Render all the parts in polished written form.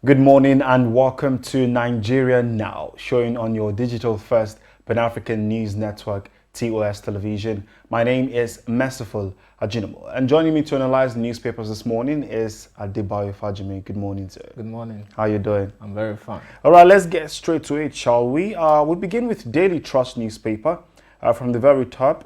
Good morning and welcome to Nigeria Now, showing on your digital first Pan-African news network, TOS Television. My name is Merciful Ajinomo, and joining me to analyze the newspapers this morning is Adebayo Fajimi. Good morning, sir. Good morning. How you doing? I'm very fine. All right, let's get straight to it, shall we? We begin with Daily Trust newspaper. From the very top,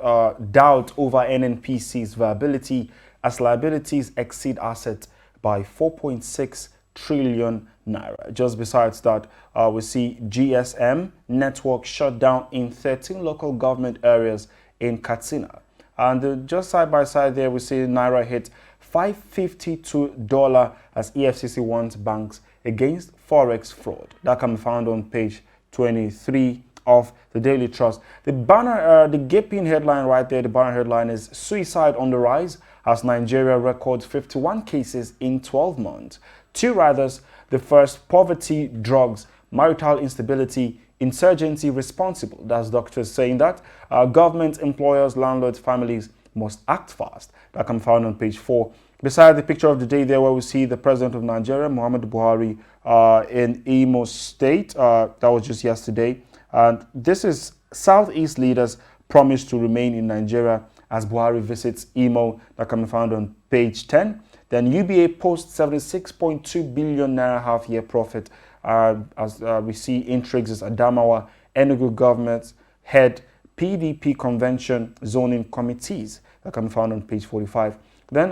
doubt over NNPC's viability as liabilities exceed assets by 4.6 trillion naira. Just besides that, we see GSM network shut down in 13 local government areas in Katsina. And just side by side there, we see naira hit $552 as EFCC warns banks against forex fraud. That can be found on page 23 of the Daily Trust. The banner, the gaping headline right there, the banner headline is "Suicide on the Rise as Nigeria records 51 cases in 12 months. Two riders, the first poverty, drugs, marital instability, insurgency responsible." That's doctors saying that. Government, employers, landlords, families must act fast. That can be found on page 4. Beside the picture of the day there, where we see the president of Nigeria, Muhammadu Buhari, in Imo State. That was just yesterday. And this is Southeast leaders promise to remain in Nigeria as Buhari visits Imo. That can be found on page 10. Then UBA posts 76.2 billion naira half-year profit. As we see intrigues as Adamawa, Enugu governments head PDP convention zoning committees. That can be found on page 45. Then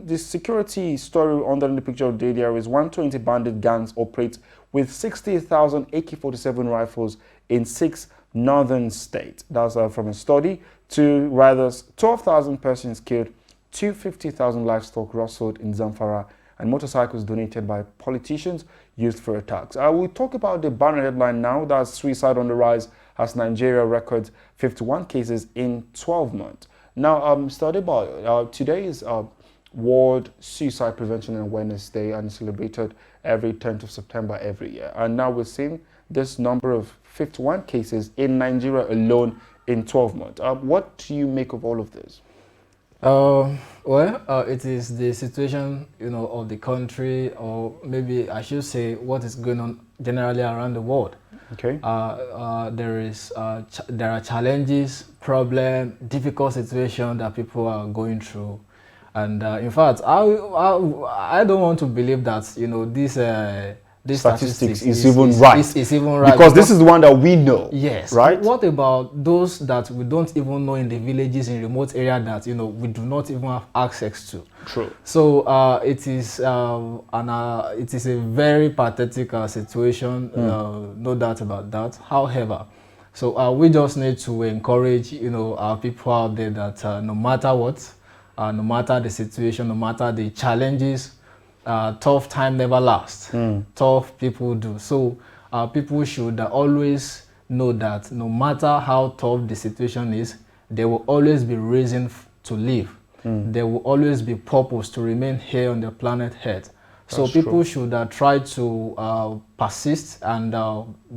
the security story under the picture of the day there is 120 bandit gangs operate with 60,000 AK-47 rifles in 6 northern states. That's from a study. Two riders, 12,000 persons killed, 250,000 livestock rustled in Zamfara, and motorcycles donated by politicians used for attacks. We'll talk about the banner headline now. That's "Suicide on the Rise as Nigeria records 51 cases in 12 months. Now, Mr. Adebayo, today is World Suicide Prevention and Awareness Day, and it's celebrated every 10th of September every year. And now we're seeing this number of 51 cases in Nigeria alone in 12 months. What do you make of all of this? It is the situation, of the country, or maybe I should say what is going on generally around the world. Okay. There are challenges, problems, difficult situations that people are going through, and in fact, I don't want to believe that this statistics is even right. Is even right because this is the one that we know. Yes. Right. What about those that we don't even know in the villages, in remote area that we do not even have access to? True. So it is a very pathetic situation. No doubt about that. However, so we just need to encourage our people out there that no matter what, no matter the situation, no matter the challenges, tough time never lasts. Tough people do. So people should always know that no matter how tough the situation is, there will always be reason to live. There will always be purpose to remain here on the planet Earth. So people should try to persist and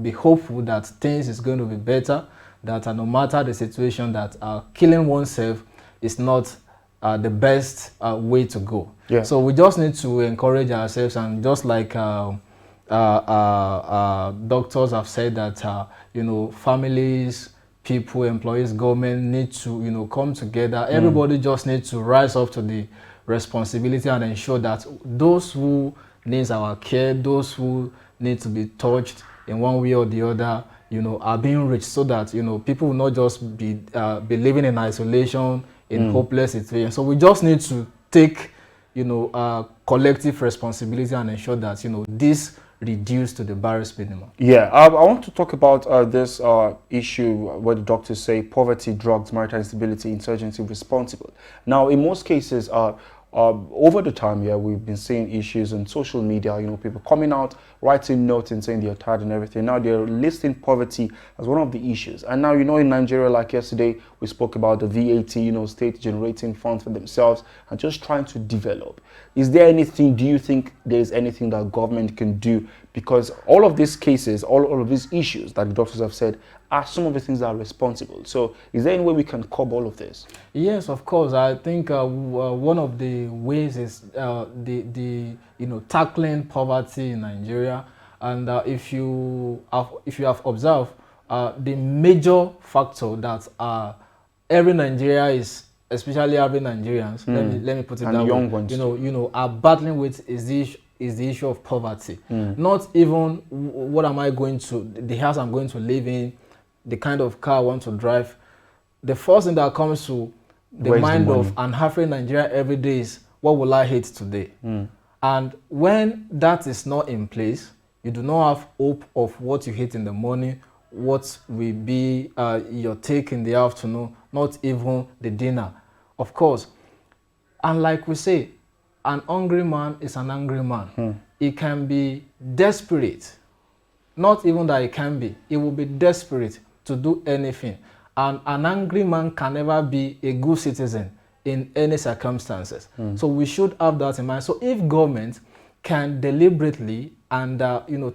be hopeful that things is going to be better, that no matter the situation, that killing oneself is not the best way to go. Yeah. So we just need to encourage ourselves, and just like doctors have said that families, people, employees, government need to come together. Everybody just needs to rise up to the responsibility and ensure that those who needs our care, those who need to be touched in one way or the other, are being reached, so that people will not just be living in isolation, in hopeless situation. So we just need to take collective responsibility and ensure that this reduce to the barest minimum. Yeah, I want to talk about this issue where the doctors say poverty, drugs, marital instability, insurgency responsible. Now, in most cases, over the time, we've been seeing issues on social media, people coming out, writing notes and saying they're tired and everything. Now they're listing poverty as one of the issues. And now, in Nigeria, like yesterday, we spoke about the VAT, state generating funds for themselves and just trying to develop. Is there anything, do you think there's anything that government can do because all of these cases, all of these issues that the doctors have said are some of the things that are responsible. So is there any way we can curb all of this? Yes, of course. I think one of the ways is tackling poverty in Nigeria. And if you have observed, the major factor that every Nigeria is, especially urban Nigerians, let me put it and that young way, ones are battling with is the issue of poverty. Not even what am I going to, the house I'm going to live in, the kind of car I want to drive. The first thing that comes to the mind of an African Nigerian every day is, what will I eat today? And when that is not in place, you do not have hope of what you eat in the morning, what will be your take in the afternoon, not even the dinner. Of course, and like we say, an hungry man is an angry man. He can be desperate. Not even that he can be. He will be desperate to do anything. And an angry man can never be a good citizen in any circumstances. So we should have that in mind. So if government can deliberately and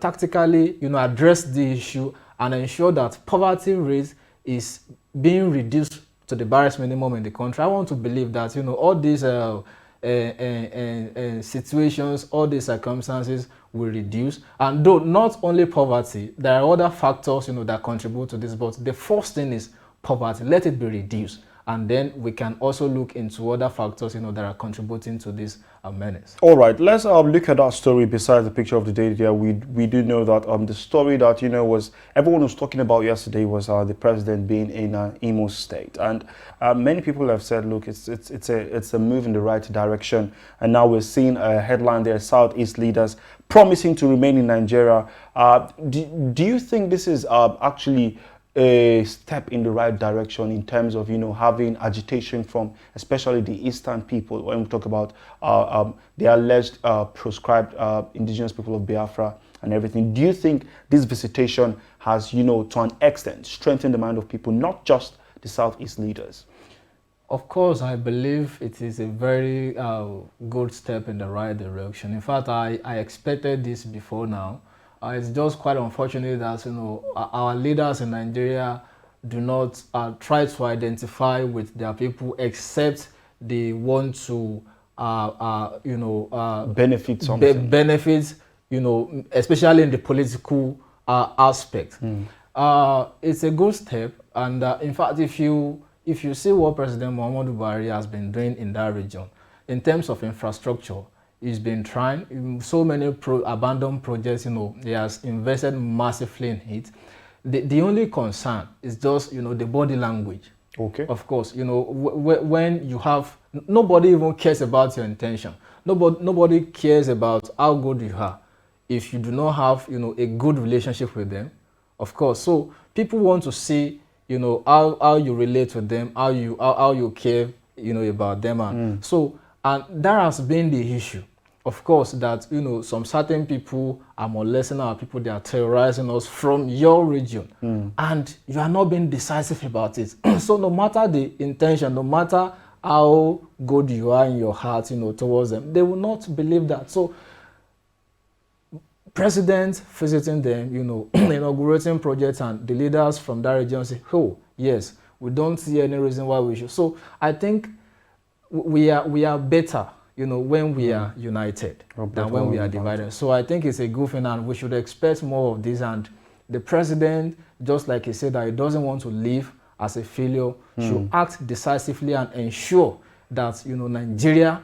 tactically address the issue and ensure that poverty rate is being reduced to the barest minimum in the country, I want to believe that all these situations, all these circumstances will reduce. And though not only poverty, there are other factors that contribute to this, but the first thing is poverty. Let it be reduced, and then we can also look into other factors that are contributing to this menace. All right, let's look at that story besides the picture of the day there. We do know that the story that was everyone was talking about yesterday was the president being in Imo State, and many people have said, look, it's a move in the right direction, and now we're seeing a headline there: Southeast leaders promising to remain in Nigeria. Do you think this is actually a step in the right direction in terms of having agitation from especially the eastern people, when we talk about the alleged proscribed indigenous people of Biafra and everything? Do you think this visitation has to an extent strengthened the mind of people, not just the Southeast leaders? Of course, I believe it is a very good step in the right direction. In fact, I expected this before now. It's just quite unfortunate that our leaders in Nigeria do not try to identify with their people, except they want to benefit something. Benefit, especially in the political aspect. It's a good step, and in fact, if you see what President Muhammadu Buhari has been doing in that region in terms of infrastructure, he's been trying in so many abandoned projects. He has invested massively in it. The only concern is just the body language. Okay. Of course, when you have, nobody even cares about your intention. Nobody cares about how good you are if you do not have a good relationship with them. Of course, so people want to see how you relate with them, how you care about them, and so, and that has been the issue. Of course, that some certain people are molesting our people, they are terrorizing us from your region, and you are not being decisive about it. So no matter the intention, no matter how good you are in your heart towards them, they will not believe that. So president visiting them, inaugurating projects, and the leaders from that region say, oh yes, we don't see any reason why we should. So I think we are better when we are united than when we are divided. So I think it's a good thing, and we should expect more of this. And the president, just like he said that he doesn't want to leave as a failure, should act decisively and ensure that Nigeria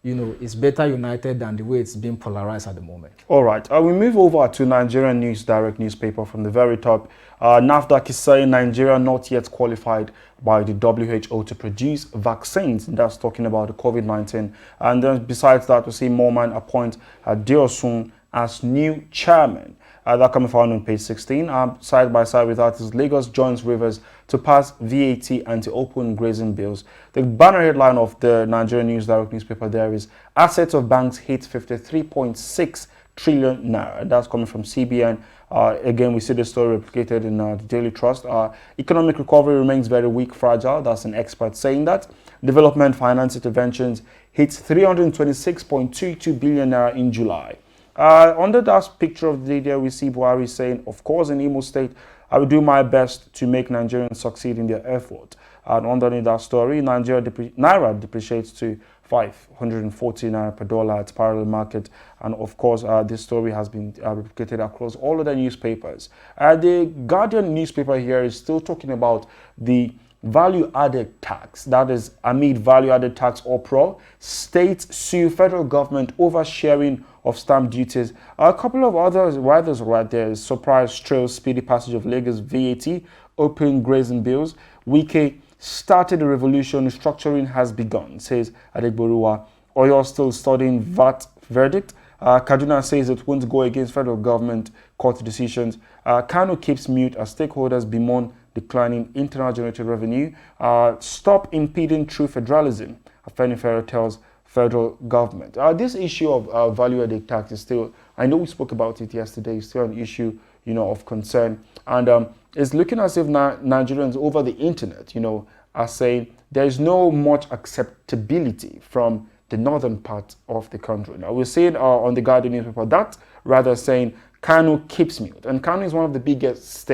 is better united than the way it's being polarized at the moment. All right, we move over to Nigerian News Direct newspaper from the very top. NAFDAC is saying Nigeria not yet qualified by the WHO to produce vaccines. That's talking about the COVID-19. And then besides that, we see Moman appoint Deosun as new chairman. That can be found on page 16. Side by side with that is Lagos joins Rivers to pass VAT and to open grazing bills. The banner headline of the Nigerian News Direct newspaper there is assets of banks hit 53.6 trillion naira. That's coming from CBN. Again, we see the story replicated in the Daily Trust. Economic recovery remains very weak, fragile. That's an expert saying that. Development finance interventions hit 326.22 billion naira in July. Under that picture of the day there, we see Buhari saying, of course, in Imo State, I will do my best to make Nigerians succeed in their effort. And underneath that story, Naira depreciates to 540 Naira per dollar at parallel market. And of course, this story has been replicated across all of the newspapers. The Guardian newspaper here is still talking about the value-added tax. That is amid value-added tax uproar. States sue federal government over sharing of stamp duties. A couple of others writers right there. Surprise trails speedy passage of Lagos VAT, open grazing bills. Wike started a revolution, restructuring has begun, says Adegboruwa. Oyo still studying VAT verdict. Kaduna says it won't go against federal government court decisions. Kano keeps mute as stakeholders bemoan declining internal generated revenue. Stop impeding true federalism, Afenifere tells federal government. This issue of value-added tax is still, I know we spoke about it yesterday, it's still an issue, of concern. And it's looking as if Nigerians over the internet, are saying there is no much acceptability from the northern part of the country. Now, we're seeing on the Guardian newspaper that rather saying Kano keeps mute. And Kano is one of the biggest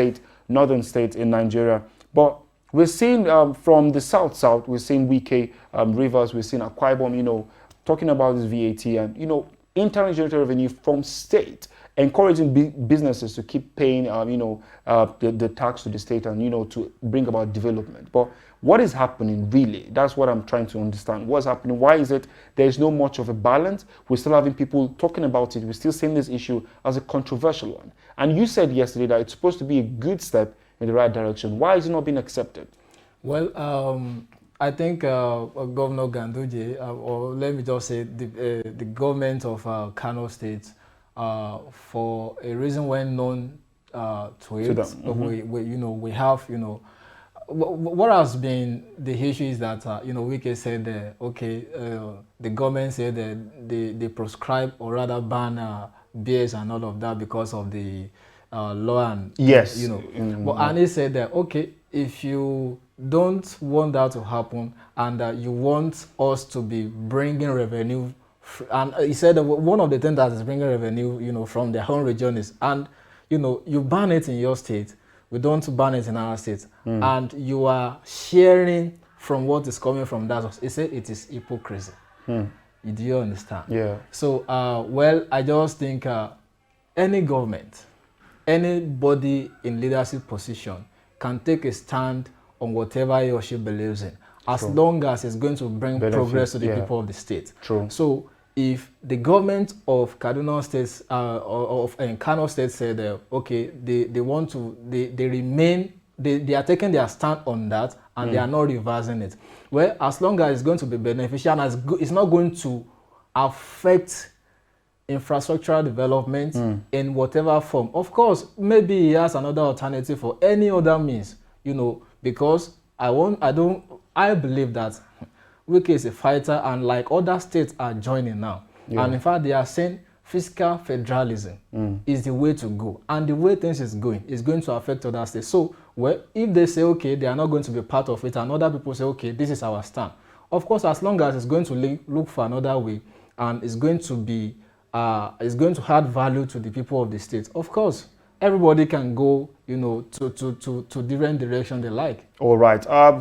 northern states in Nigeria. But we're seeing from the south, we're seeing Wike, Rivers, we're seeing Akwa Ibom, talking about this VAT and, internal generated revenue from state, encouraging businesses to keep paying, the tax to the state and, to bring about development. But what is happening really? That's what I'm trying to understand. What's happening? Why is it there's no much of a balance? We're still having people talking about it. We're still seeing this issue as a controversial one. And you said yesterday that it's supposed to be a good step in the right direction. Why is it not being accepted? Well, I think Governor Ganduje, or let me just say the government of Kano State, for a reason well known to it, we have, what has been the issue is that, Wike said, the government said that they prescribe or rather ban beers and all of that because of the law and, yes, But and he said that, if you don't want that to happen and you want us to be bringing revenue, and he said that one of the things that is bringing revenue, from their own region is, and, you ban it in your state, we don't ban it in our state, and you are sharing from what is coming from that. He said it is hypocrisy. Do you understand? Yeah. So, I just think any government, anybody in leadership position can take a stand on whatever he or she believes in, as long as it's going to bring progress to the people of the state. True. So if the government of Kaduna State, of Kano State said, they want to, they are taking their stand on that and they are not reversing it. Well, as long as it's going to be beneficial and it's not going to affect infrastructural development in whatever form. Of course, maybe he has another alternative for any other means, because I believe that Wike is a fighter, and like other states are joining now. Yeah. And in fact, they are saying fiscal federalism is the way to go. And the way things is going to affect other states. So, if they say, they are not going to be part of it, and other people say, this is our stand. Of course, as long as it's going to look for another way, and it's going to be, it's going to add value to the people of the state, of course, everybody can go, to different direction they like. All right.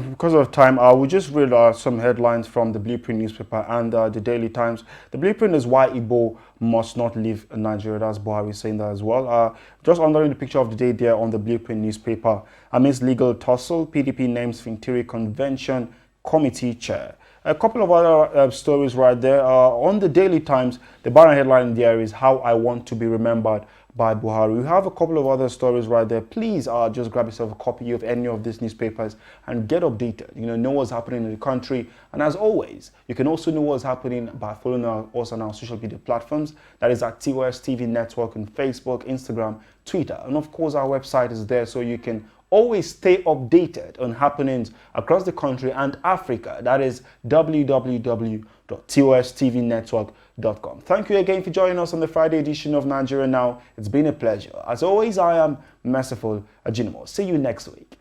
Because of time, we just read some headlines from the Blueprint newspaper and the Daily Times. The Blueprint is why Igbo must not leave Nigeria. That's Buhari saying that as well. Just under the picture of the day there on the Blueprint newspaper, amidst legal tussle, PDP names Fintiri Convention Committee Chair. A couple of other stories right there. On the Daily Times, the banner headline there is How I Want to be Remembered by Buhari. We have a couple of other stories right there. Please just grab yourself a copy of any of these newspapers and get updated. Know what's happening in the country. And as always, you can also know what's happening by following us on our social media platforms. That is at TOS TV Network on Facebook, Instagram, Twitter. And of course, our website is there so you can always stay updated on happenings across the country and Africa. That is www.tostvnetwork.com. Thank you again for joining us on the Friday edition of Nigeria Now. It's been a pleasure. As always, I am Merciful Ajinomo. See you next week.